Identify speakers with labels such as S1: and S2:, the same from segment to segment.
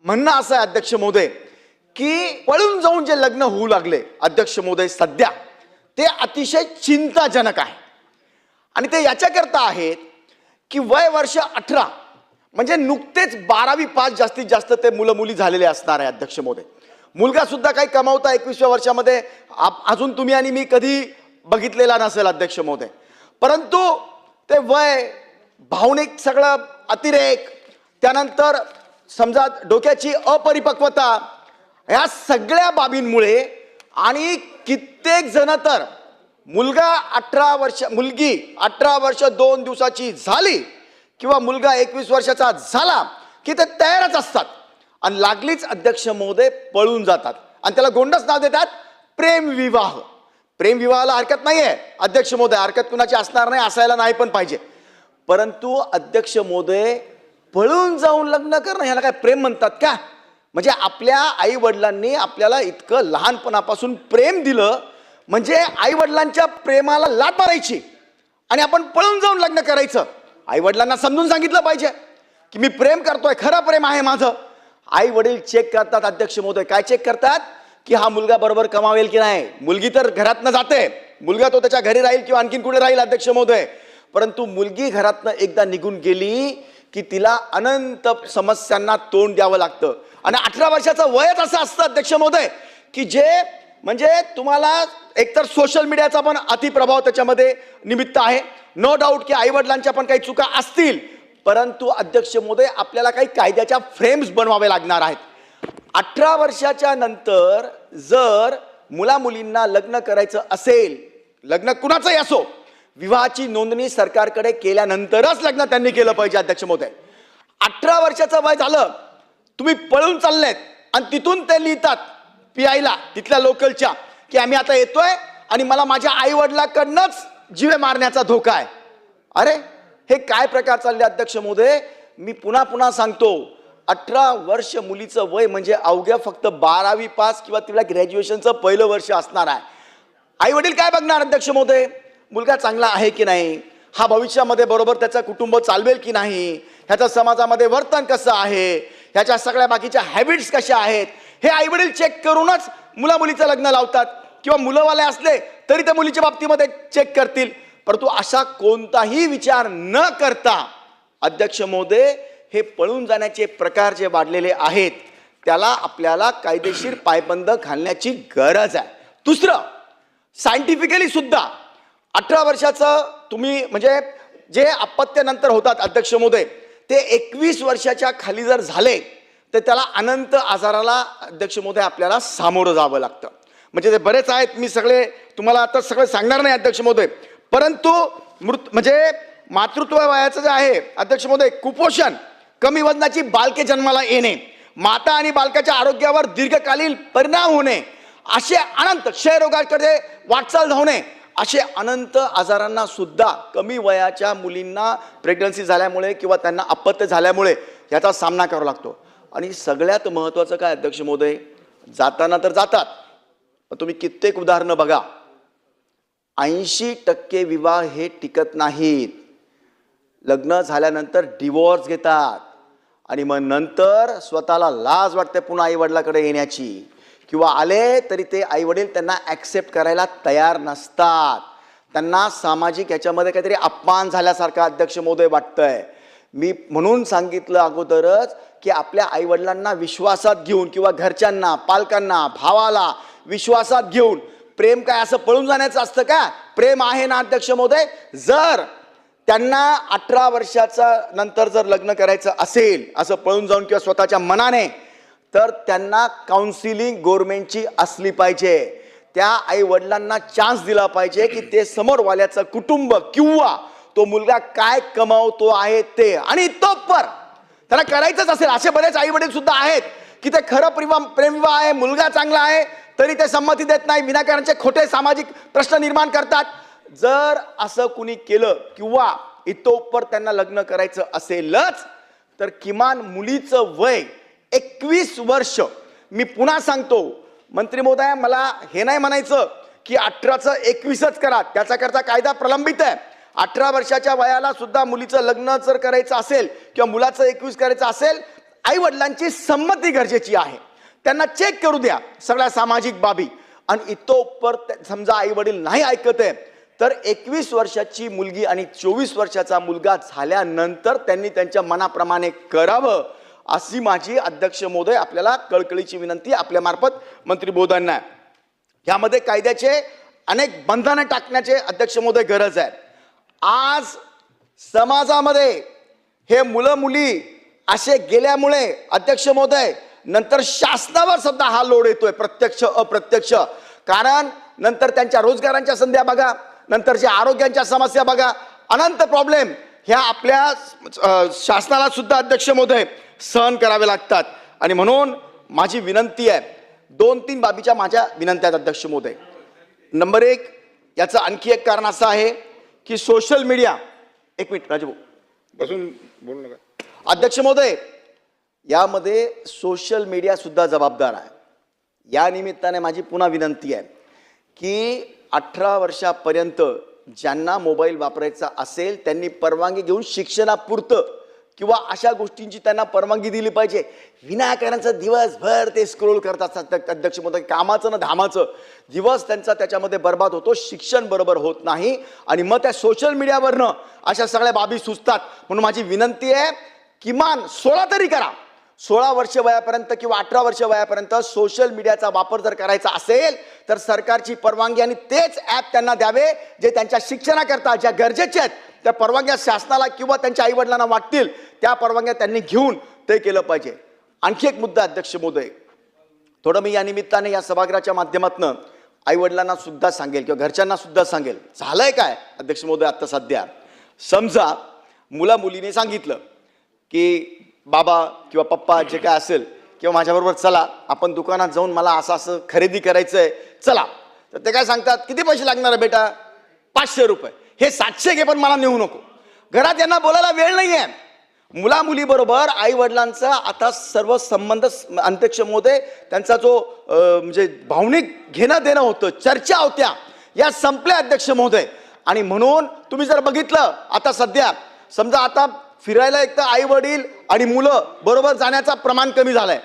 S1: म्हणणं असं आहे अध्यक्ष महोदय की पळून जाऊन जे लग्न होऊ लागले अध्यक्ष महोदय सध्या ते अतिशय चिंताजनक आहे आणि ते याच्याकरता आहेत की वय वर्ष 18 म्हणजे नुकतेच 12वी पास जास्तीत जास्त ते मुलं मुली झालेले असणार आहे अध्यक्ष महोदय. मुलगा सुद्धा काही कमावता 21व्या वर्षामध्ये अजून तुम्ही आणि मी कधी बघितलेला नसेल अध्यक्ष महोदय. परंतु ते वय भावनिक सगळं अतिरेक त्यानंतर समजा डोक्याची अपरिपक्वता या सगळ्या बाबींमुळे आणि कित्येक जण तर मुलगी 18 वर्ष 2 दिवसाची झाली किंवा मुलगा 21 वर्षाचा झाला की ते तयारच असतात आणि लागलीच अध्यक्ष महोदय पळून जातात आणि त्याला गोंडस नाव देतात प्रेमविवाह. प्रेमविवाहाला हरकत नाही आहे अध्यक्ष महोदय, हरकत कुणाची असणार नाही, असायला नाही पण पाहिजे. परंतु अध्यक्ष महोदय पळून जाऊन लग्न करणं ह्याला काय प्रेम म्हणतात का? म्हणजे आपल्या आई वडिलांनी आपल्याला इतकं लहानपणापासून प्रेम दिलं म्हणजे आई वडिलांच्या प्रेमाला लाथ मारायची आणि आपण पळून जाऊन लग्न करायचं. आई वडिलांना समजून सांगितलं पाहिजे की मी प्रेम करतोय, खरं प्रेम आहे माझं. आई वडील चेक करतात अध्यक्ष महोदय. काय चेक करतात की हा मुलगा बरोबर कमावेल की नाही. मुलगी तर घरातनं जाते, मुलगा तो त्याच्या घरी राहील किंवा आणखीन कुठे राहील अध्यक्ष महोदय. परंतु मुलगी घरातनं एकदा निघून गेली की तिला अनंत समस्यांना तोंड द्यावं लागतं आणि 18 वर्षाचं वयच असं असतं अध्यक्ष महोदय की जे म्हणजे तुम्हाला एकतर सोशल मीडियाचा पण अतिप्रभाव त्याच्यामध्ये निमित्त आहे. नो डाऊट की आई वडिलांच्या पण काही चुका असतील, परंतु अध्यक्ष महोदय आपल्याला काही कायद्याच्या फ्रेम्स बनवावे लागणार आहेत. 18 वर्षाच्या नंतर जर मुला मुलींना लग्न करायचं असेल, लग्न कुणाचंही असो, विवाहाची नोंदणी सरकारकडे केल्यानंतरच लग्न त्यांनी केलं पाहिजे अध्यक्ष महोदय. 18 वर्षाचं वय झालं, तुम्ही पळून चाललेत आणि तिथून ते लिहितात PIला तिथल्या लोकलच्या की आम्ही आता येतोय आणि मला माझ्या आई वडिलांकडनंच जीवे मारण्याचा धोका आहे. अरे हे काय प्रकार चालले अध्यक्ष महोदय. मी पुन्हा सांगतो 18 वर्ष मुलीचं वय म्हणजे अवघ्या फक्त 12वी पास किंवा तिला ग्रॅज्युएशनचं पहिलं वर्ष असणार आहे. आई वडील काय बघणार अध्यक्ष महोदय, मुलगा चांगला आहे की नाही, हा भविष्यामध्ये बरोबर त्याचं कुटुंब चालवेल की नाही, ह्याचं समाजामध्ये वर्तन कसं आहे, ह्याच्या सगळ्या बाकीच्या हॅबिट्स कशा आहेत, हे आई वडील चेक करूनच मुला मुलीचं लग्न लावतात किंवा मुलंवाले असले तरी त्या मुलीच्या बाबतीमध्ये चेक करतील. परंतु असा कोणताही विचार न करता अध्यक्ष महोदय हे पळून जाण्याचे प्रकार जे वाढलेले आहेत त्याला आपल्याला कायदेशीर पायबंद घालण्याची गरज आहे. दुसरं, सायंटिफिकली सुद्धा 18 वर्षाचं तुम्ही म्हणजे जे अपत्यानंतर होतात अध्यक्ष महोदय ते 21 वर्षाच्या खाली जर झाले तर त्याला अनंत आजाराला अध्यक्ष महोदय आपल्याला सामोरं जावं लागतं. म्हणजे ते बरेच आहेत, मी सगळे तुम्हाला आता सगळे सांगणार नाही अध्यक्ष महोदय. परंतु म्हणजे मातृत्व वयाचं जे आहे अध्यक्ष महोदय, कुपोषण, कमी वजनाची बालके जन्माला येणे, माता आणि बालकाच्या आरोग्यावर दीर्घकालीन परिणाम होणे, असे अनंत क्षयरोगाकडे वाटचाल धावणे, असे अनंत आजारांना सुद्धा कमी वयाच्या मुलींना प्रेग्नन्सी झाल्यामुळे किंवा त्यांना अपत्य झाल्यामुळे याचा सामना करावा लागतो. आणि सगळ्यात महत्त्वाचं काय अध्यक्ष महोदय, जाताना तर जातात पण तुम्ही कित्येक उदाहरणं बघा, 80% विवाह हे टिकत नाहीत. लग्न झाल्यानंतर डिवोर्स घेतात आणि मग नंतर स्वतःला लाज वाटते पुन्हा आई वडिलाकडे येण्याची, किंवा आले तरी ते आई वडील त्यांना ॲक्सेप्ट करायला तयार नसतात. त्यांना सामाजिक याच्यामध्ये काहीतरी अपमान झाल्यासारखं अध्यक्ष महोदय वाटतंय. मी म्हणून सांगितलं अगोदरच की आपल्या आई वडिलांना विश्वासात घेऊन किंवा घरच्यांना, पालकांना, भावाला विश्वासात घेऊन, प्रेम काय असं पळून जाण्याचं असतं का? प्रेम आहे ना अध्यक्ष महोदय. जर त्यांना 18 वर्षाचा नंतर जर लग्न करायचं असेल असं पळून जाऊन किंवा स्वतःच्या मनाने, तर त्यांना काउन्सिलिंग गव्हर्नमेंटची असली पाहिजे. त्या आई वडिलांना चान्स दिला पाहिजे की ते समोरवाल्याचं कुटुंब किंवा तो मुलगा काय कमावतो आहे ते, आणि तो पर त्याला करायचंच असेल. असे बरेच आई वडील सुद्धा आहेत की ते खरं प्रेमविवाह आहे, मुलगा चांगला आहे तरी ते संमती देत नाही, विनाकारणचे खोटे सामाजिक प्रश्न निर्माण करतात. जर असं कुणी केलं किंवा इतोपर त्यांना लग्न करायचं असेलच तर किमान मुलीचं वय 21 वर्ष. मी पुन्हा सांगतो मंत्री महोदय, मला हे नाही म्हणायचं की 18चं 21च करा, त्याच्याकरता कायदा प्रलंबित आहे. 18 वर्षाच्या वयाला सुद्धा मुलीचं लग्न जर करायचं असेल किंवा मुलाचं 21 करायचं असेल आई वडिलांची संमती गरजेची आहे. त्यांना चेक करू द्या सगळ्या सामाजिक बाबी. आणि इतोपर समजा आई वडील नाही ऐकत आहे तर 21 वर्षाची मुलगी आणि 24 वर्षाचा मुलगा झाल्यानंतर त्यांनी त्यांच्या मनाप्रमाणे करावं, अशी माझी अध्यक्ष महोदय आपल्याला कळकळीची विनंती आपल्या मार्फत मंत्री महोदयांना आहे. यामध्ये कायद्याचे अनेक बंधनं टाकण्याचे अध्यक्ष महोदय गरज आहे. आज समाजामध्ये हे मुलं मुली असे गेल्यामुळे अध्यक्ष महोदय नंतर शासनावर सुद्धा हा लोड येतोय, प्रत्यक्ष अप्रत्यक्ष. कारण नंतर त्यांच्या रोजगारांच्या संध्या बघा, नंतरच्या आरोग्याच्या समस्या बघा, अनंत प्रॉब्लेम ह्या आपल्या शासनाला सुद्धा अध्यक्ष महोदय सहन करावे लागतात. आणि म्हणून माझी विनंती आहे, 2-3 बाबीच्या माझ्या विनंत्या आहेत अध्यक्ष महोदय. नंबर 1, याचं आणखी एक कारण असं आहे की सोशल मीडिया, एक मिनिट राजू
S2: बसून बोलू नका.
S1: अध्यक्ष महोदय, यामध्ये सोशल मीडिया सुद्धा जबाबदार आहे. या निमित्ताने माझी पुन्हा विनंती आहे की 18 वर्षापर्यंत ज्यांना मोबाईल वापरायचा असेल त्यांनी परवानगी घेऊन शिक्षणापुरतं किंवा अशा गोष्टींची त्यांना परवानगी दिली पाहिजे. विनाकारांचं दिवसभर ते स्क्रोल करतात अध्यक्ष महोदय, कामाचं ना धामाचं दिवस त्यांचा त्याच्यामध्ये बर्बाद होतो, शिक्षण बरोबर होत नाही आणि मग त्या सोशल मीडियावरनं अशा सगळ्या बाबी सुचतात. म्हणून माझी विनंती आहे, किमान 16 तरी करा. 16 वर्ष वयापर्यंत किंवा 18 वर्ष वयापर्यंत सोशल मीडियाचा वापर जर करायचा असेल तर सरकारची परवानगी आणि तेच ॲप त्यांना द्यावे जे त्यांच्या शिक्षणाकरता ज्या गरजेचे आहेत. त्या परवानग्या शासनाला किंवा त्यांच्या आईवडिलांना वाटतील त्या परवानग्या त्यांनी घेऊन ते केलं पाहिजे. आणखी एक मुद्दा अध्यक्ष महोदय, थोडं मी या निमित्ताने या सभागृहाच्या माध्यमातून आईवडिलांना सुद्धा सांगेल किंवा घरच्यांना सुद्धा सांगेल. झालंय काय अध्यक्ष महोदय, आता सध्या समजा मुला मुलीने सांगितलं की बाबा किंवा पप्पा जे काय असेल किंवा माझ्याबरोबर चला आपण दुकानात जाऊन मला असं असं खरेदी करायचं आहे, चला. तर ते काय सांगतात, किती पैसे लागणार आहे बेटा? 500 रुपये. हे 700 घे पण मला नेऊ नको. घरात यांना बोलायला वेळ नाही आहे. मुला मुलीबरोबर आई वडिलांचा आता सर्व संबंध अध्यक्ष महोदय त्यांचा जो म्हणजे भावनिक घेणं देणं होतं, चर्चा होत्या, या संपल्या अध्यक्ष महोदय. आणि म्हणून तुम्ही जर बघितलं आता सध्या समजा आता फिरायला एक तर आई वडील आणि मुलं बरोबर जाण्याचा प्रमाण कमी झालंय.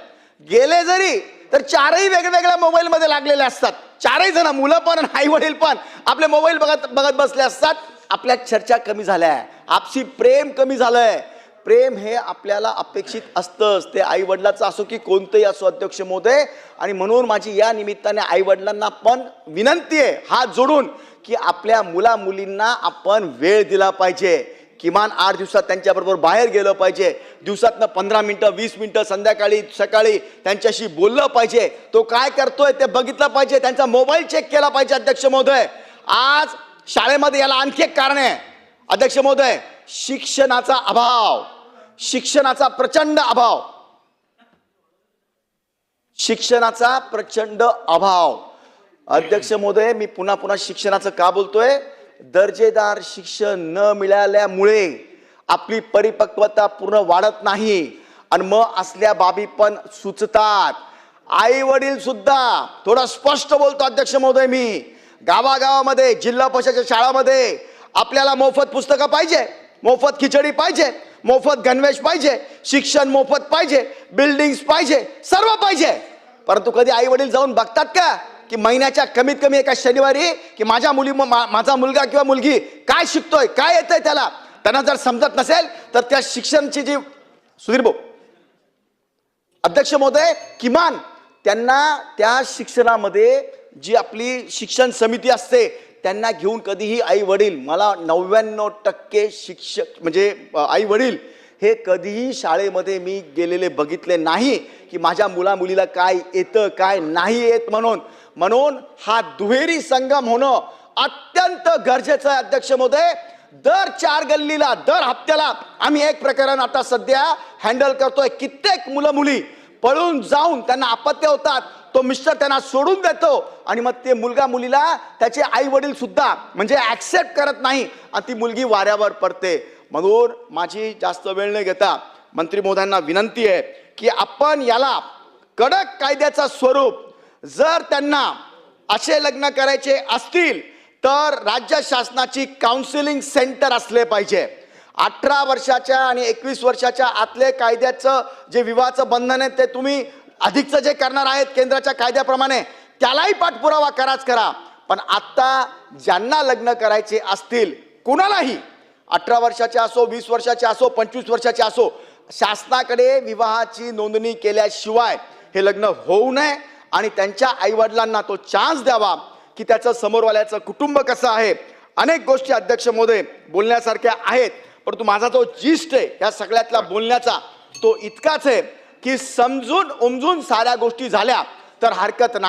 S1: गेले जरी तर 4ही वेगवेगळ्या मोबाईलमध्ये लागलेले असतात. 4ही जण, मुलं पण आई वडील पण आपले मोबाईल बघत बसले असतात. आपल्या चर्चा कमी झाल्या, आपसी प्रेम कमी झालंय. प्रेम हे आपल्याला अपेक्षित असतंच, ते आई वडिलाचं असो की कोणतंही असो अध्यक्ष महोदय. आणि म्हणून माझी या निमित्ताने आई वडिलांना पण विनंती आहे हात जोडून की आपल्या मुला मुलींना आपण वेळ दिला पाहिजे. किमान 8 दिवसात त्यांच्याबरोबर बाहेर गेलं पाहिजे. दिवसातनं 15 मिनिटं 20 मिनिटं संध्याकाळी सकाळी त्यांच्याशी बोललं पाहिजे. तो काय करतोय ते बघितलं पाहिजे, त्यांचा मोबाईल चेक केला पाहिजे. अध्यक्ष महोदय, आज शाळेमध्ये याला आणखी एक कारण आहे अध्यक्ष महोदय, शिक्षणाचा अभाव, शिक्षणाचा प्रचंड अभाव, शिक्षणाचा प्रचंड अभाव. अध्यक्ष महोदय, मी पुन्हा पुन्हा शिक्षणाचं का बोलतोय? दर्जेदार शिक्षण न मिळाल्यामुळे आपली परिपक्वता पूर्ण वाढत नाही आणि मग असल्या बाबी पण सुचतात. आई वडील सुद्धा, थोडं स्पष्ट बोलतो अध्यक्ष महोदय मी, गावागावामध्ये जिल्हा परिषदेच्या शाळामध्ये आपल्याला मोफत पुस्तकं पाहिजे, मोफत खिचडी पाहिजे, मोफत गणवेश पाहिजे, शिक्षण मोफत पाहिजे, बिल्डिंग्स पाहिजे, सर्व पाहिजे. परंतु कधी आई वडील जाऊन बघतात का की महिन्याच्या कमीत कमी एका शनिवारी की माझा मुलगा किंवा मुलगी काय शिकतोय, काय येतंय त्याला, त्यांना जर समजत नसेल तर त्या शिक्षणाची जी सुधीर भाऊ अध्यक्ष महोदय, किमान त्यांना त्या शिक्षणामध्ये जी आपली शिक्षण समिती असते त्यांना घेऊन कधीही आई वडील, मला 99% शिक्षक म्हणजे आई वडील हे कधीही शाळेमध्ये मी गेलेले बघितले नाही की माझ्या मुला मुलीला काय येतं काय नाही येत. म्हणून हा दुहेरी संगम होणं अत्यंत गरजेचं आहे अध्यक्ष महोदय. दर 4 गल्लीला दर हप्त्याला आम्ही एक प्रकरण आता सध्या हँडल करतोय. कित्येक मुलं मुली पळून जाऊन त्यांना अपत्य होतात, तो मिस्टर त्यांना सोडून देतो आणि मग ते मुलगा मुलीला त्याचे आई वडील सुद्धा म्हणजे ऍक्सेप्ट करत नाही आणि ती मुलगी वाऱ्यावर पडते. म्हणून माझी जास्त वेळ न घेता मंत्री महोदयांना विनंती आहे की आपण याला कडक कायद्याचा स्वरूप, जर त्यांना असे लग्न करायचे असतील तर राज्य शासनाची काउन्सिलिंग सेंटर असले पाहिजे. 18 वर्षाच्या आणि 21 वर्षाच्या आतले कायद्याचं जे विवाहाचं बंधन आहे ते तुम्ही अधिकचं जे करणार आहेत केंद्राच्या कायद्याप्रमाणे त्यालाही पाठपुरावा कराच करा. पण आत्ता ज्यांना लग्न करायचे असतील कुणालाही 18 वर्षाचे असो, 20 वर्षाचे असो, 25 वर्षाचे असो, शासनाकडे विवाहाची नोंदणी केल्याशिवाय हे लग्न होऊ नये आणि त्यांच्या आईवडिलांना तो चान्स द्यावा की त्याचं समोरवाल्याचं कुटुंब कसं आहे. अनेक गोष्टी अध्यक्ष महोदय बोलण्यासारख्या आहेत, परंतु माझा जो जिस्ट आहे या सगळ्यातला बोलण्याचा तो इतकाच आहे की समजून उमजून साऱ्या गोष्टी झाल्या तर हरकत नाही.